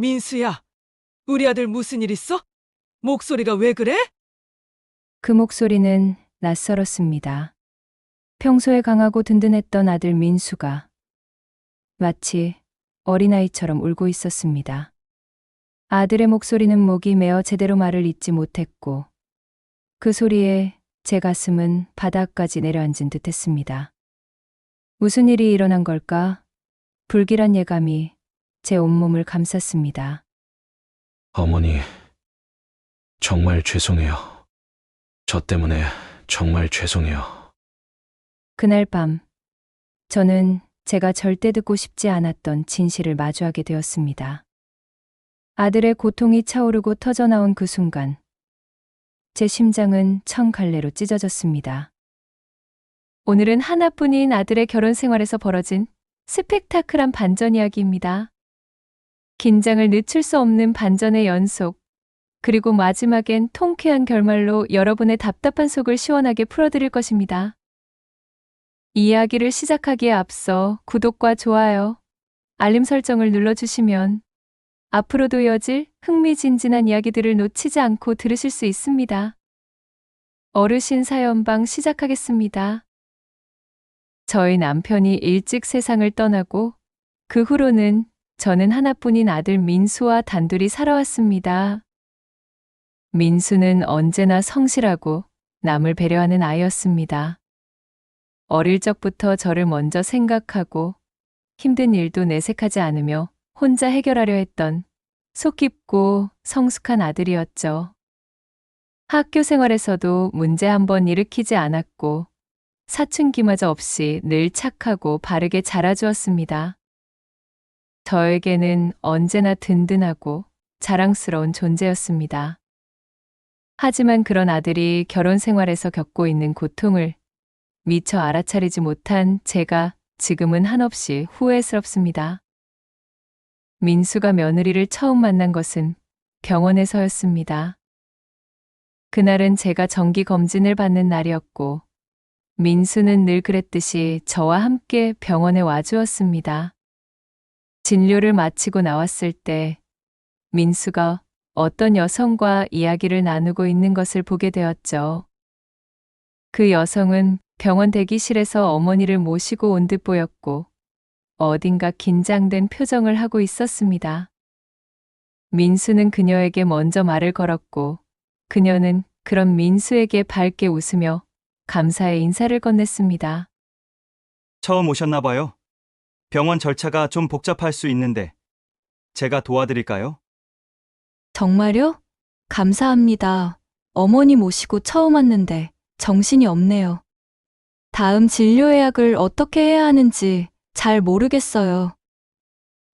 민수야, 우리 아들 무슨 일 있어? 목소리가 왜 그래? 그 목소리는 낯설었습니다. 평소에 강하고 든든했던 아들 민수가 마치 어린아이처럼 울고 있었습니다. 아들의 목소리는 목이 메어 제대로 말을 잇지 못했고 그 소리에 제 가슴은 바닥까지 내려앉은 듯했습니다. 무슨 일이 일어난 걸까? 불길한 예감이 제 온몸을 감쌌습니다. 어머니, 정말 죄송해요. 저 때문에 정말 죄송해요. 그날 밤 저는 제가 절대 듣고 싶지 않았던 진실을 마주하게 되었습니다. 아들의 고통이 차오르고 터져나온 그 순간 제 심장은 청갈래로 찢어졌습니다. 오늘은 하나뿐인 아들의 결혼 생활에서 벌어진 스펙타클한 반전 이야기입니다. 긴장을 늦출 수 없는 반전의 연속, 그리고 마지막엔 통쾌한 결말로 여러분의 답답한 속을 시원하게 풀어드릴 것입니다. 이야기를 시작하기에 앞서 구독과 좋아요, 알림 설정을 눌러주시면 앞으로도 이어질 흥미진진한 이야기들을 놓치지 않고 들으실 수 있습니다. 어르신 사연방 시작하겠습니다. 저희 남편이 일찍 세상을 떠나고 그 후로는 저는 하나뿐인 아들 민수와 단둘이 살아왔습니다. 민수는 언제나 성실하고 남을 배려하는 아이였습니다. 어릴 적부터 저를 먼저 생각하고 힘든 일도 내색하지 않으며 혼자 해결하려 했던 속 깊고 성숙한 아들이었죠. 학교 생활에서도 문제 한 번 일으키지 않았고 사춘기마저 없이 늘 착하고 바르게 자라주었습니다. 저에게는 언제나 든든하고 자랑스러운 존재였습니다. 하지만 그런 아들이 결혼 생활에서 겪고 있는 고통을 미처 알아차리지 못한 제가 지금은 한없이 후회스럽습니다. 민수가 며느리를 처음 만난 것은 병원에서였습니다. 그날은 제가 정기 검진을 받는 날이었고 민수는 늘 그랬듯이 저와 함께 병원에 와주었습니다. 진료를 마치고 나왔을 때 민수가 어떤 여성과 이야기를 나누고 있는 것을 보게 되었죠. 그 여성은 병원 대기실에서 어머니를 모시고 온 듯 보였고 어딘가 긴장된 표정을 하고 있었습니다. 민수는 그녀에게 먼저 말을 걸었고 그녀는 그런 민수에게 밝게 웃으며 감사의 인사를 건넸습니다. 처음 오셨나 봐요. 병원 절차가 좀 복잡할 수 있는데 제가 도와드릴까요? 정말요? 감사합니다. 어머니 모시고 처음 왔는데 정신이 없네요. 다음 진료 예약을 어떻게 해야 하는지 잘 모르겠어요.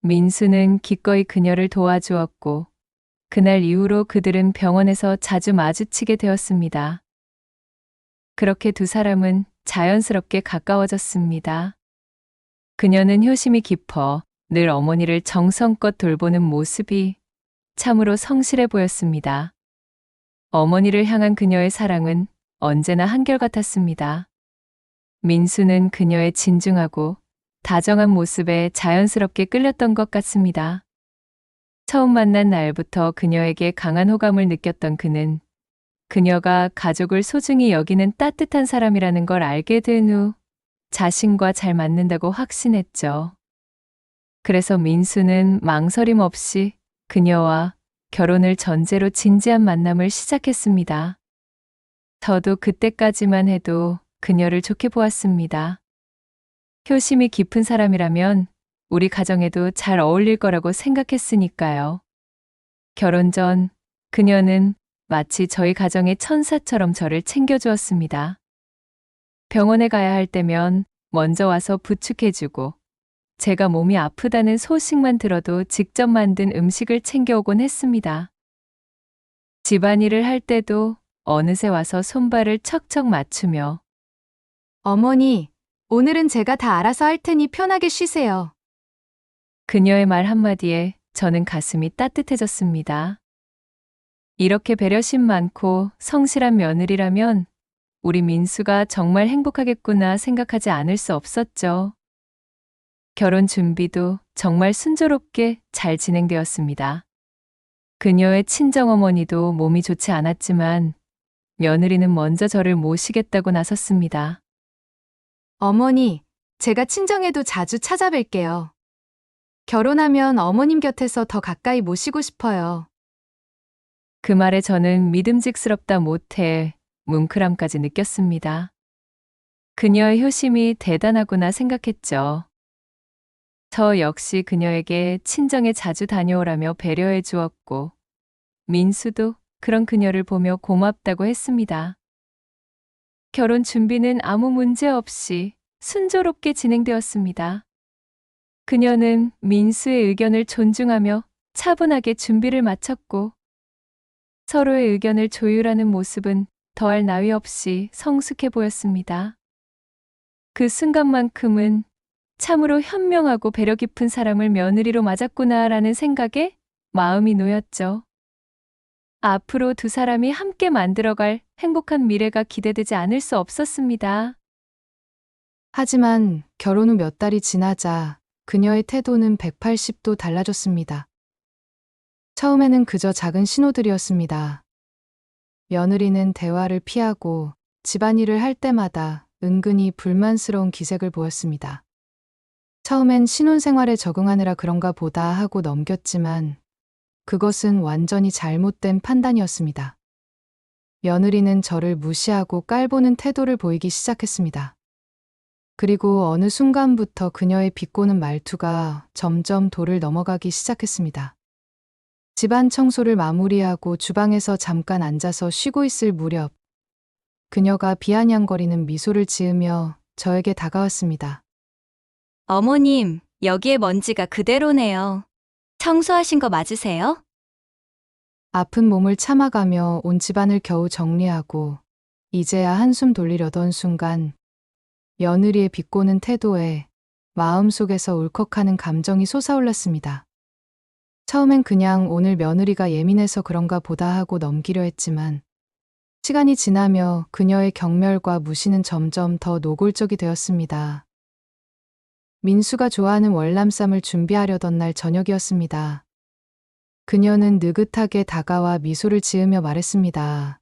민수는 기꺼이 그녀를 도와주었고 그날 이후로 그들은 병원에서 자주 마주치게 되었습니다. 그렇게 두 사람은 자연스럽게 가까워졌습니다. 그녀는 효심이 깊어 늘 어머니를 정성껏 돌보는 모습이 참으로 성실해 보였습니다. 어머니를 향한 그녀의 사랑은 언제나 한결같았습니다. 민수는 그녀의 진중하고 다정한 모습에 자연스럽게 끌렸던 것 같습니다. 처음 만난 날부터 그녀에게 강한 호감을 느꼈던 그는 그녀가 가족을 소중히 여기는 따뜻한 사람이라는 걸 알게 된 후 자신과 잘 맞는다고 확신했죠. 그래서 민수는 망설임 없이 그녀와 결혼을 전제로 진지한 만남을 시작했습니다. 저도 그때까지만 해도 그녀를 좋게 보았습니다. 효심이 깊은 사람이라면 우리 가정에도 잘 어울릴 거라고 생각했으니까요. 결혼 전 그녀는 마치 저희 가정의 천사처럼 저를 챙겨주었습니다. 병원에 가야 할 때면 먼저 와서 부축해주고 제가 몸이 아프다는 소식만 들어도 직접 만든 음식을 챙겨오곤 했습니다. 집안일을 할 때도 어느새 와서 손발을 척척 맞추며 어머니, 오늘은 제가 다 알아서 할 테니 편하게 쉬세요. 그녀의 말 한마디에 저는 가슴이 따뜻해졌습니다. 이렇게 배려심 많고 성실한 며느리라면 우리 민수가 정말 행복하겠구나 생각하지 않을 수 없었죠. 결혼 준비도 정말 순조롭게 잘 진행되었습니다. 그녀의 친정어머니도 몸이 좋지 않았지만 며느리는 먼저 저를 모시겠다고 나섰습니다. 어머니, 제가 친정에도 자주 찾아뵐게요. 결혼하면 어머님 곁에서 더 가까이 모시고 싶어요. 그 말에 저는 믿음직스럽다 못해 뭉클함까지 느꼈습니다. 그녀의 효심이 대단하구나 생각했죠. 저 역시 그녀에게 친정에 자주 다녀오라며 배려해 주었고, 민수도 그런 그녀를 보며 고맙다고 했습니다. 결혼 준비는 아무 문제 없이 순조롭게 진행되었습니다. 그녀는 민수의 의견을 존중하며 차분하게 준비를 마쳤고, 서로의 의견을 조율하는 모습은 더할 나위 없이 성숙해 보였습니다. 그 순간만큼은 참으로 현명하고 배려 깊은 사람을 며느리로 맞았구나라는 생각에 마음이 놓였죠. 앞으로 두 사람이 함께 만들어갈 행복한 미래가 기대되지 않을 수 없었습니다. 하지만 결혼 후 몇 달이 지나자 그녀의 태도는 180도 달라졌습니다. 처음에는 그저 작은 신호들이었습니다. 며느리는 대화를 피하고 집안일을 할 때마다 은근히 불만스러운 기색을 보였습니다. 처음엔 신혼생활에 적응하느라 그런가 보다 하고 넘겼지만 그것은 완전히 잘못된 판단이었습니다. 며느리는 저를 무시하고 깔보는 태도를 보이기 시작했습니다. 그리고 어느 순간부터 그녀의 비꼬는 말투가 점점 도를 넘어가기 시작했습니다. 집안 청소를 마무리하고 주방에서 잠깐 앉아서 쉬고 있을 무렵 그녀가 비아냥거리는 미소를 지으며 저에게 다가왔습니다. 어머님, 여기에 먼지가 그대로네요. 청소하신 거 맞으세요? 아픈 몸을 참아가며 온 집안을 겨우 정리하고 이제야 한숨 돌리려던 순간 며느리의 비꼬는 태도에 마음속에서 울컥하는 감정이 솟아올랐습니다. 처음엔 그냥 오늘 며느리가 예민해서 그런가 보다 하고 넘기려 했지만 시간이 지나며 그녀의 경멸과 무시는 점점 더 노골적이 되었습니다. 민수가 좋아하는 월남쌈을 준비하려던 날 저녁이었습니다. 그녀는 느긋하게 다가와 미소를 지으며 말했습니다.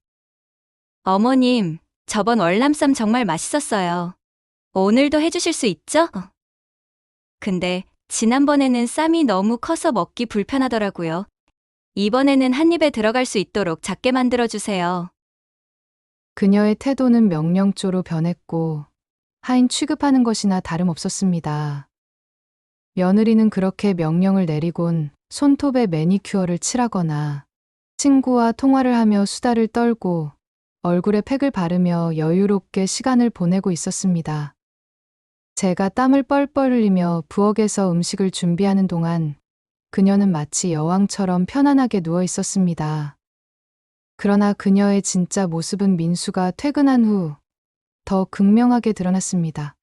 어머님, 저번 월남쌈 정말 맛있었어요. 오늘도 해주실 수 있죠? 근데 지난번에는 쌈이 너무 커서 먹기 불편하더라고요. 이번에는 한 입에 들어갈 수 있도록 작게 만들어주세요. 그녀의 태도는 명령조로 변했고 하인 취급하는 것이나 다름없었습니다. 며느리는 그렇게 명령을 내리곤 손톱에 매니큐어를 칠하거나 친구와 통화를 하며 수다를 떨고 얼굴에 팩을 바르며 여유롭게 시간을 보내고 있었습니다. 제가 땀을 뻘뻘 흘리며 부엌에서 음식을 준비하는 동안 그녀는 마치 여왕처럼 편안하게 누워 있었습니다. 그러나 그녀의 진짜 모습은 민수가 퇴근한 후 더 극명하게 드러났습니다.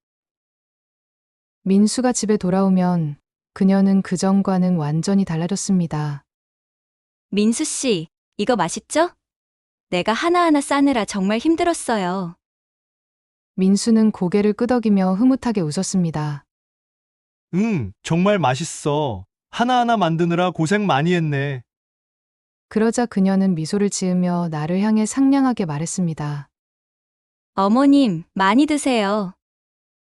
민수가 집에 돌아오면 그녀는 그전과는 완전히 달라졌습니다. 민수 씨, 이거 맛있죠? 내가 하나하나 싸느라 정말 힘들었어요. 민수는 고개를 끄덕이며 흐뭇하게 웃었습니다. 응, 정말 맛있어. 하나하나 만드느라 고생 많이 했네. 그러자 그녀는 미소를 지으며 나를 향해 상냥하게 말했습니다. 어머님, 많이 드세요.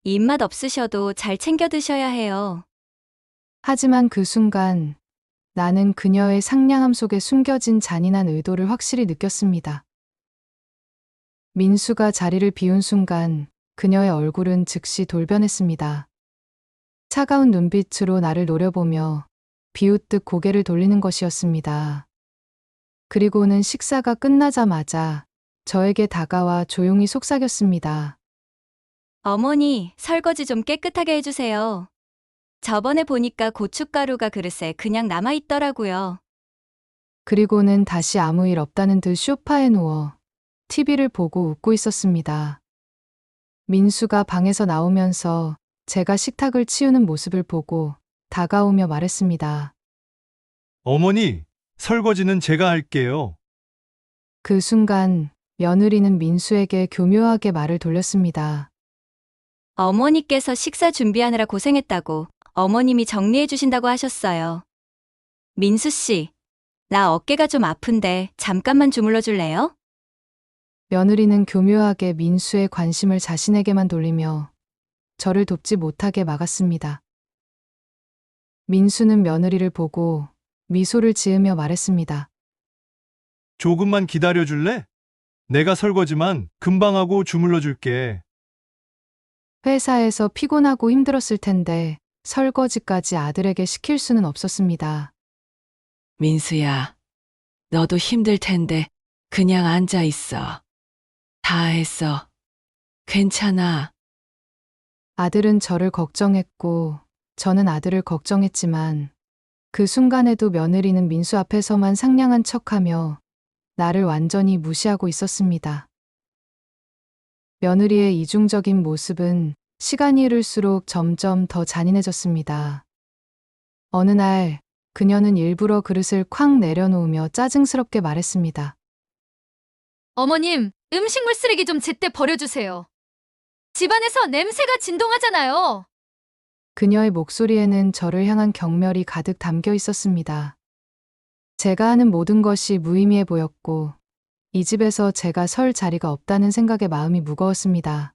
입맛 없으셔도 잘 챙겨 드셔야 해요. 하지만 그 순간 나는 그녀의 상냥함 속에 숨겨진 잔인한 의도를 확실히 느꼈습니다. 민수가 자리를 비운 순간 그녀의 얼굴은 즉시 돌변했습니다. 차가운 눈빛으로 나를 노려보며 비웃듯 고개를 돌리는 것이었습니다. 그리고는 식사가 끝나자마자 저에게 다가와 조용히 속삭였습니다. 어머니, 설거지 좀 깨끗하게 해주세요. 저번에 보니까 고춧가루가 그릇에 그냥 남아있더라고요. 그리고는 다시 아무 일 없다는 듯 소파에 누워 TV를 보고 웃고 있었습니다. 민수가 방에서 나오면서 제가 식탁을 치우는 모습을 보고 다가오며 말했습니다. 어머니, 설거지는 제가 할게요. 그 순간 며느리는 민수에게 교묘하게 말을 돌렸습니다. 어머니께서 식사 준비하느라 고생했다고 어머님이 정리해 주신다고 하셨어요. 민수 씨, 나 어깨가 좀 아픈데 잠깐만 주물러 줄래요? 며느리는 교묘하게 민수의 관심을 자신에게만 돌리며 저를 돕지 못하게 막았습니다. 민수는 며느리를 보고 미소를 지으며 말했습니다. 조금만 기다려 줄래? 내가 설거지만 금방 하고 주물러 줄게. 회사에서 피곤하고 힘들었을 텐데 설거지까지 아들에게 시킬 수는 없었습니다. 민수야, 너도 힘들 텐데 그냥 앉아 있어. 다 했어. 괜찮아. 아들은 저를 걱정했고 저는 아들을 걱정했지만 그 순간에도 며느리는 민수 앞에서만 상냥한 척하며 나를 완전히 무시하고 있었습니다. 며느리의 이중적인 모습은 시간이 흐를수록 점점 더 잔인해졌습니다. 어느 날 그녀는 일부러 그릇을 쾅 내려놓으며 짜증스럽게 말했습니다. 어머님, 음식물 쓰레기 좀 제때 버려주세요. 집안에서 냄새가 진동하잖아요. 그녀의 목소리에는 저를 향한 경멸이 가득 담겨 있었습니다. 제가 하는 모든 것이 무의미해 보였고 이 집에서 제가 설 자리가 없다는 생각에 마음이 무거웠습니다.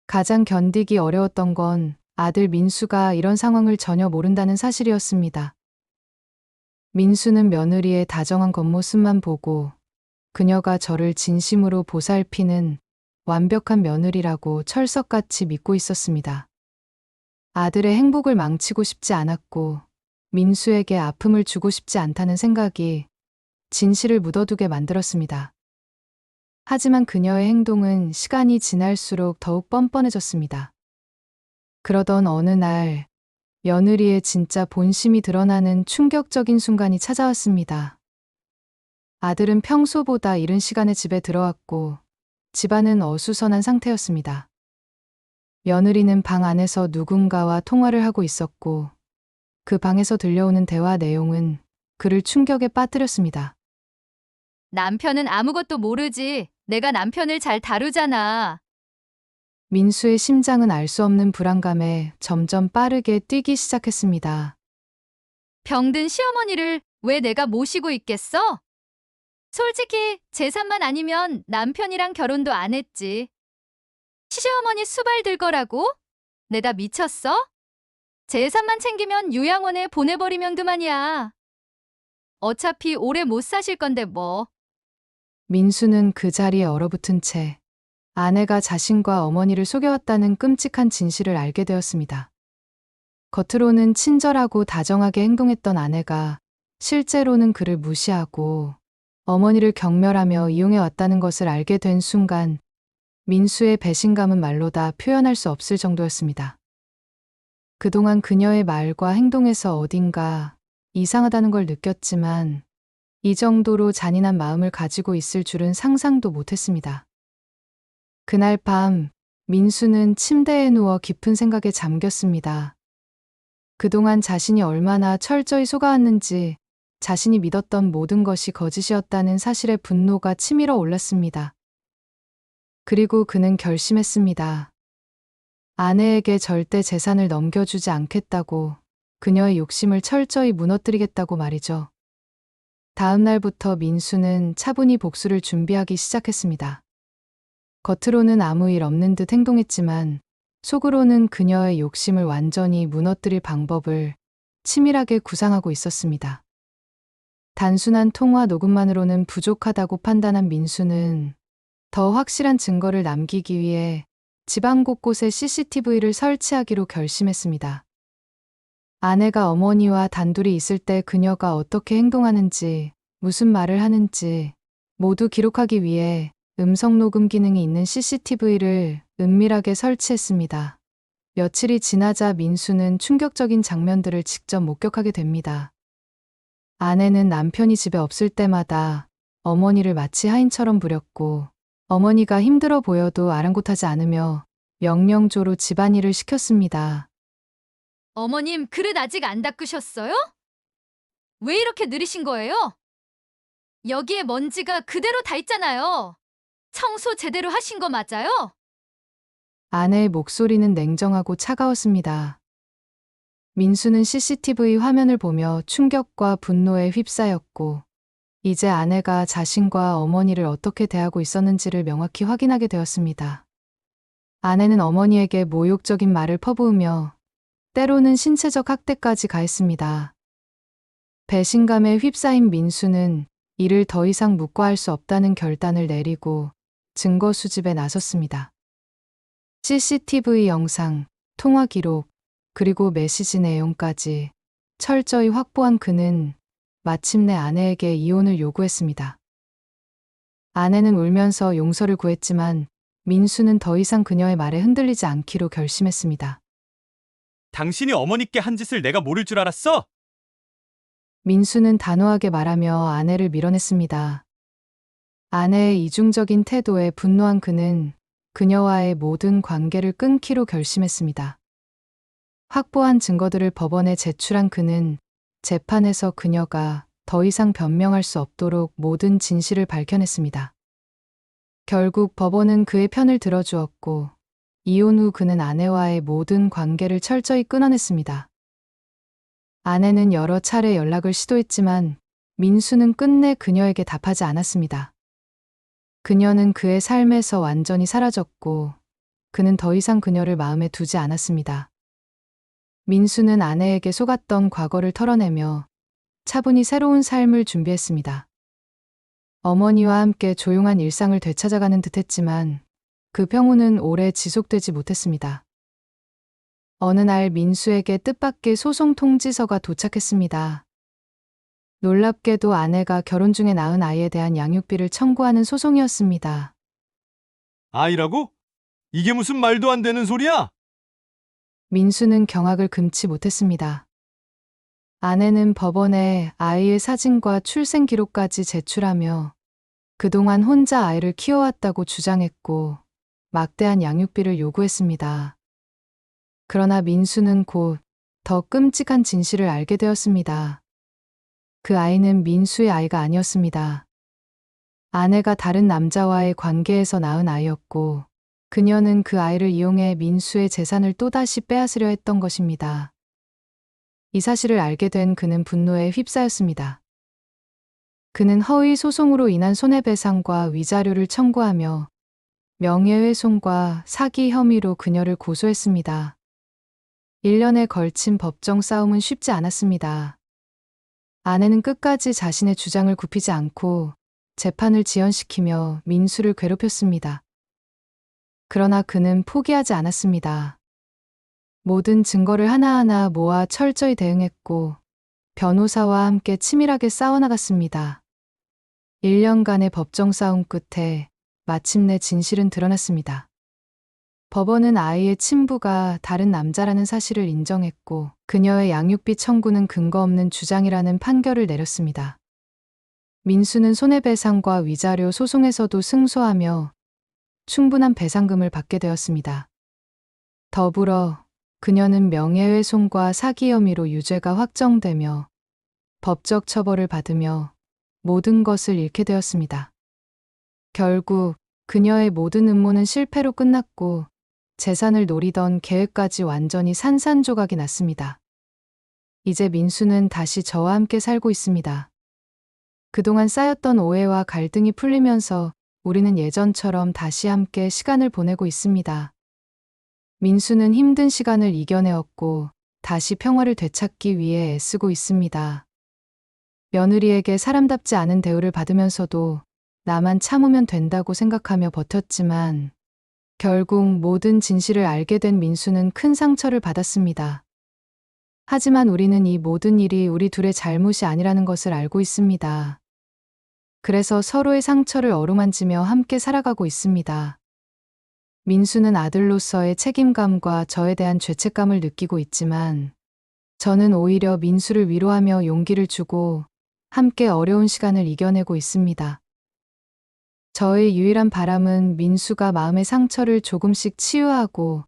가장 견디기 어려웠던 건 아들 민수가 이런 상황을 전혀 모른다는 사실이었습니다. 민수는 며느리의 다정한 겉모습만 보고 그녀가 저를 진심으로 보살피는 완벽한 며느리라고 철석같이 믿고 있었습니다. 아들의 행복을 망치고 싶지 않았고 민수에게 아픔을 주고 싶지 않다는 생각이 진실을 묻어두게 만들었습니다. 하지만 그녀의 행동은 시간이 지날수록 더욱 뻔뻔해졌습니다. 그러던 어느 날 며느리의 진짜 본심이 드러나는 충격적인 순간이 찾아왔습니다. 아들은 평소보다 이른 시간에 집에 들어왔고 집안은 어수선한 상태였습니다. 며느리는 방 안에서 누군가와 통화를 하고 있었고 그 방에서 들려오는 대화 내용은 그를 충격에 빠뜨렸습니다. 남편은 아무것도 모르지. 내가 남편을 잘 다루잖아. 민수의 심장은 알 수 없는 불안감에 점점 빠르게 뛰기 시작했습니다. 병든 시어머니를 왜 내가 모시고 있겠어? 솔직히 재산만 아니면 남편이랑 결혼도 안 했지. 시어머니 수발 들 거라고? 내가 미쳤어? 재산만 챙기면 요양원에 보내버리면 그만이야. 어차피 오래 못 사실 건데 뭐. 민수는 그 자리에 얼어붙은 채 아내가 자신과 어머니를 속여왔다는 끔찍한 진실을 알게 되었습니다. 겉으로는 친절하고 다정하게 행동했던 아내가 실제로는 그를 무시하고 어머니를 경멸하며 이용해왔다는 것을 알게 된 순간 민수의 배신감은 말로 다 표현할 수 없을 정도였습니다. 그동안 그녀의 말과 행동에서 어딘가 이상하다는 걸 느꼈지만 이 정도로 잔인한 마음을 가지고 있을 줄은 상상도 못했습니다. 그날 밤 민수는 침대에 누워 깊은 생각에 잠겼습니다. 그동안 자신이 얼마나 철저히 속아왔는지 자신이 믿었던 모든 것이 거짓이었다는 사실에 분노가 치밀어 올랐습니다. 그리고 그는 결심했습니다. 아내에게 절대 재산을 넘겨주지 않겠다고, 그녀의 욕심을 철저히 무너뜨리겠다고 말이죠. 다음 날부터 민수는 차분히 복수를 준비하기 시작했습니다. 겉으로는 아무 일 없는 듯 행동했지만 속으로는 그녀의 욕심을 완전히 무너뜨릴 방법을 치밀하게 구상하고 있었습니다. 단순한 통화 녹음만으로는 부족하다고 판단한 민수는 더 확실한 증거를 남기기 위해 집안 곳곳에 CCTV를 설치하기로 결심했습니다. 아내가 어머니와 단둘이 있을 때 그녀가 어떻게 행동하는지, 무슨 말을 하는지 모두 기록하기 위해 음성 녹음 기능이 있는 CCTV를 은밀하게 설치했습니다. 며칠이 지나자 민수는 충격적인 장면들을 직접 목격하게 됩니다. 아내는 남편이 집에 없을 때마다 어머니를 마치 하인처럼 부렸고, 어머니가 힘들어 보여도 아랑곳하지 않으며 명령조로 집안일을 시켰습니다. 어머님, 그릇 아직 안 닦으셨어요? 왜 이렇게 느리신 거예요? 여기에 먼지가 그대로 다 있잖아요. 청소 제대로 하신 거 맞아요? 아내의 목소리는 냉정하고 차가웠습니다. 민수는 CCTV 화면을 보며 충격과 분노에 휩싸였고, 이제 아내가 자신과 어머니를 어떻게 대하고 있었는지를 명확히 확인하게 되었습니다. 아내는 어머니에게 모욕적인 말을 퍼부으며 때로는 신체적 학대까지 가했습니다. 배신감에 휩싸인 민수는 이를 더 이상 묵과할 수 없다는 결단을 내리고 증거 수집에 나섰습니다. CCTV 영상, 통화 기록, 그리고 메시지 내용까지 철저히 확보한 그는 마침내 아내에게 이혼을 요구했습니다. 아내는 울면서 용서를 구했지만 민수는 더 이상 그녀의 말에 흔들리지 않기로 결심했습니다. 당신이 어머니께 한 짓을 내가 모를 줄 알았어? 민수는 단호하게 말하며 아내를 밀어냈습니다. 아내의 이중적인 태도에 분노한 그는 그녀와의 모든 관계를 끊기로 결심했습니다. 확보한 증거들을 법원에 제출한 그는 재판에서 그녀가 더 이상 변명할 수 없도록 모든 진실을 밝혀냈습니다. 결국 법원은 그의 편을 들어주었고, 이혼 후 그는 아내와의 모든 관계를 철저히 끊어냈습니다. 아내는 여러 차례 연락을 시도했지만 민수는 끝내 그녀에게 답하지 않았습니다. 그녀는 그의 삶에서 완전히 사라졌고, 그는 더 이상 그녀를 마음에 두지 않았습니다. 민수는 아내에게 속았던 과거를 털어내며 차분히 새로운 삶을 준비했습니다. 어머니와 함께 조용한 일상을 되찾아가는 듯했지만 그 평온은 오래 지속되지 못했습니다. 어느 날 민수에게 뜻밖의 소송 통지서가 도착했습니다. 놀랍게도 아내가 결혼 중에 낳은 아이에 대한 양육비를 청구하는 소송이었습니다. 아이라고? 이게 무슨 말도 안 되는 소리야? 민수는 경악을 금치 못했습니다. 아내는 법원에 아이의 사진과 출생 기록까지 제출하며 그동안 혼자 아이를 키워왔다고 주장했고 막대한 양육비를 요구했습니다. 그러나 민수는 곧 더 끔찍한 진실을 알게 되었습니다. 그 아이는 민수의 아이가 아니었습니다. 아내가 다른 남자와의 관계에서 낳은 아이였고 그녀는 그 아이를 이용해 민수의 재산을 또다시 빼앗으려 했던 것입니다. 이 사실을 알게 된 그는 분노에 휩싸였습니다. 그는 허위 소송으로 인한 손해배상과 위자료를 청구하며 명예훼손과 사기 혐의로 그녀를 고소했습니다. 1년에 걸친 법정 싸움은 쉽지 않았습니다. 아내는 끝까지 자신의 주장을 굽히지 않고 재판을 지연시키며 민수를 괴롭혔습니다. 그러나 그는 포기하지 않았습니다. 모든 증거를 하나하나 모아 철저히 대응했고 변호사와 함께 치밀하게 싸워나갔습니다. 1년간의 법정 싸움 끝에 마침내 진실은 드러났습니다. 법원은 아이의 친부가 다른 남자라는 사실을 인정했고 그녀의 양육비 청구는 근거 없는 주장이라는 판결을 내렸습니다. 민수는 손해배상과 위자료 소송에서도 승소하며 충분한 배상금을 받게 되었습니다. 더불어 그녀는 명예훼손과 사기 혐의로 유죄가 확정되며 법적 처벌을 받으며 모든 것을 잃게 되었습니다. 결국 그녀의 모든 음모는 실패로 끝났고 재산을 노리던 계획까지 완전히 산산조각이 났습니다. 이제 민수는 다시 저와 함께 살고 있습니다. 그동안 쌓였던 오해와 갈등이 풀리면서 우리는 예전처럼 다시 함께 시간을 보내고 있습니다. 민수는 힘든 시간을 이겨내었고 다시 평화를 되찾기 위해 애쓰고 있습니다. 며느리에게 사람답지 않은 대우를 받으면서도 나만 참으면 된다고 생각하며 버텼지만 결국 모든 진실을 알게 된 민수는 큰 상처를 받았습니다. 하지만 우리는 이 모든 일이 우리 둘의 잘못이 아니라는 것을 알고 있습니다. 그래서 서로의 상처를 어루만지며 함께 살아가고 있습니다. 민수는 아들로서의 책임감과 저에 대한 죄책감을 느끼고 있지만 저는 오히려 민수를 위로하며 용기를 주고 함께 어려운 시간을 이겨내고 있습니다. 저의 유일한 바람은 민수가 마음의 상처를 조금씩 치유하고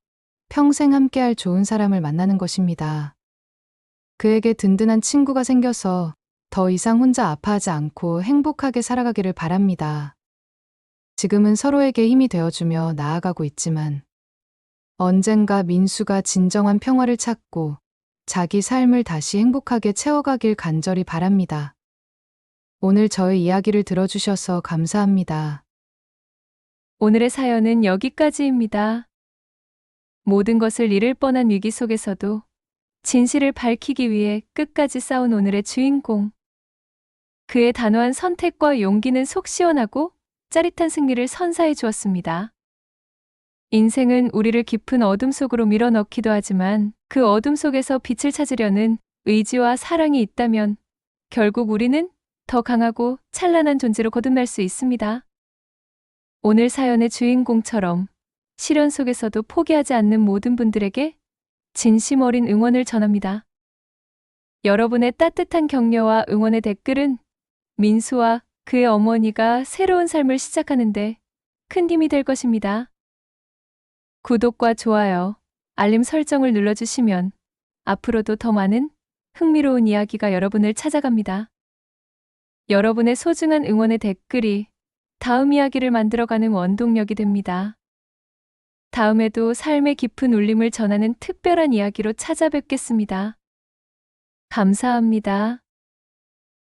평생 함께할 좋은 사람을 만나는 것입니다. 그에게 든든한 친구가 생겨서 더 이상 혼자 아파하지 않고 행복하게 살아가기를 바랍니다. 지금은 서로에게 힘이 되어주며 나아가고 있지만 언젠가 민수가 진정한 평화를 찾고 자기 삶을 다시 행복하게 채워가길 간절히 바랍니다. 오늘 저의 이야기를 들어주셔서 감사합니다. 오늘의 사연은 여기까지입니다. 모든 것을 잃을 뻔한 위기 속에서도 진실을 밝히기 위해 끝까지 싸운 오늘의 주인공. 그의 단호한 선택과 용기는 속 시원하고 짜릿한 승리를 선사해 주었습니다. 인생은 우리를 깊은 어둠 속으로 밀어넣기도 하지만 그 어둠 속에서 빛을 찾으려는 의지와 사랑이 있다면 결국 우리는 더 강하고 찬란한 존재로 거듭날 수 있습니다. 오늘 사연의 주인공처럼 시련 속에서도 포기하지 않는 모든 분들에게 진심 어린 응원을 전합니다. 여러분의 따뜻한 격려와 응원의 댓글은 민수와 그의 어머니가 새로운 삶을 시작하는데 큰 힘이 될 것입니다. 구독과 좋아요, 알림 설정을 눌러주시면 앞으로도 더 많은 흥미로운 이야기가 여러분을 찾아갑니다. 여러분의 소중한 응원의 댓글이 다음 이야기를 만들어가는 원동력이 됩니다. 다음에도 삶의 깊은 울림을 전하는 특별한 이야기로 찾아뵙겠습니다. 감사합니다.